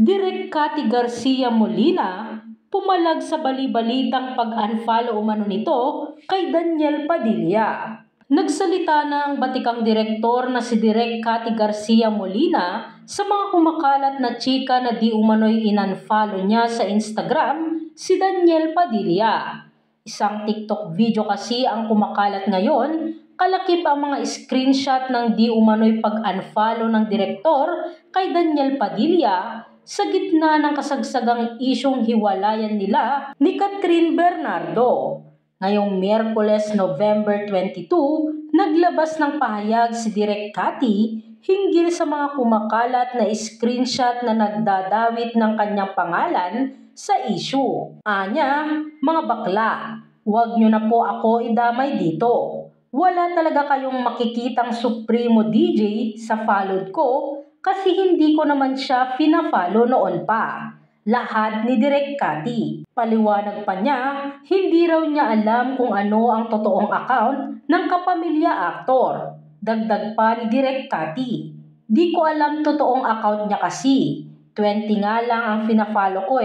Direk Cathy Garcia Molina pumalag sa bali-balitang pag-unfollow umano nito kay Daniel Padilla. Nagsalita na ang batikang direktor na si Direk Cathy Garcia Molina sa mga kumakalat na chika na di umano'y in-unfollow niya sa Instagram si Daniel Padilla. Isang TikTok video kasi ang kumakalat ngayon, kalakip ang mga screenshot ng di umano'y pag-unfollow ng direktor kay Daniel Padilla sa gitna ng kasagsagang isyong hiwalayan nila ni Catherine Bernardo. Ngayong Miyerkules, November 22, naglabas ng pahayag si Direk Cathy hinggil sa mga kumakalat na screenshot na nagdadawit ng kanyang pangalan sa issue. Anya, mga bakla, huwag nyo na po ako idamay dito. Wala talaga kayong makikitang Supremo DJ sa followed ko kasi hindi ko naman siya pina-follow noon pa. Lahat ni Direk Cathy. Paliwanag pa niya, hindi raw niya alam kung ano ang totoong account ng kapamilya aktor. Dagdag pa ni Direk Cathy, di ko alam totoong account niya kasi. 20 nga lang ang pina-follow ko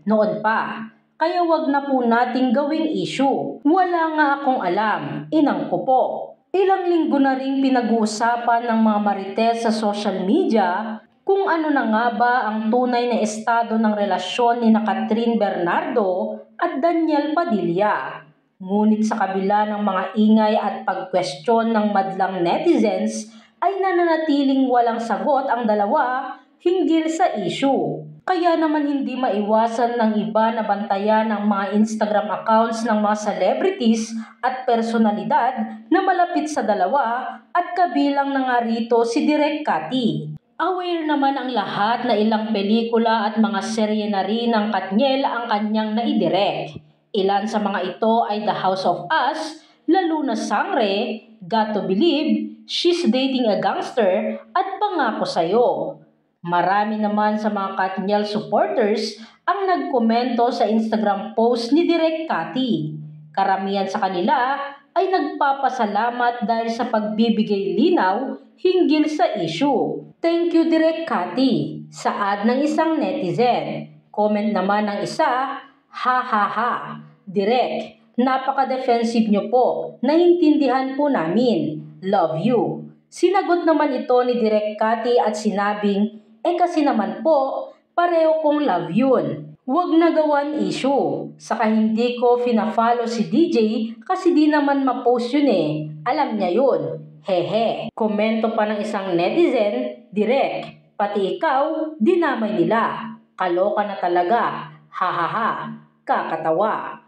noon pa. Kaya wag na po nating gawing issue. Wala nga akong alam, inang ko po. Ilang linggo na ring pinag-uusapan ng mga marites sa social media kung ano na nga ba ang tunay na estado ng relasyon ni Catherine Bernardo at Daniel Padilla. Ngunit sa kabila ng mga ingay at pag-question ng madlang netizens ay nananatiling walang sagot ang dalawa hinggil sa issue. Kaya naman hindi maiwasan ng iba na bantayan ang mga Instagram accounts ng mga celebrities at personalidad na malapit sa dalawa at kabilang na nga rito si Direk Cathy. Aware naman ang lahat na ilang pelikula at mga serye na rin ng Katniel ang kanyang naidirect. Ilan sa mga ito ay The House of Us, La Luna Sangre, Got to Believe, She's Dating a Gangster at Pangako Sa'yo. Marami naman sa mga Katniel supporters ang nagkomento sa Instagram post ni Direk Cathy. Karamihan sa kanila ay nagpapasalamat dahil sa pagbibigay linaw hinggil sa issue. Thank you Direk Cathy, saad ng isang netizen. Comment naman ng isa, ha ha ha. Direk, napaka-defensive nyo po. Naintindihan po namin. Love you. Sinagot naman ito ni Direk Cathy at sinabing, kasi naman po, pareho kong love yun. Huwag na gawan issue. Saka hindi ko fina-follow si DJ kasi di naman ma-post yun Alam niya yun. Hehe. Komento pa ng isang netizen, Direk, pati ikaw, dinamay nila. Kaloka na talaga. Ha ha ha. Kakatawa.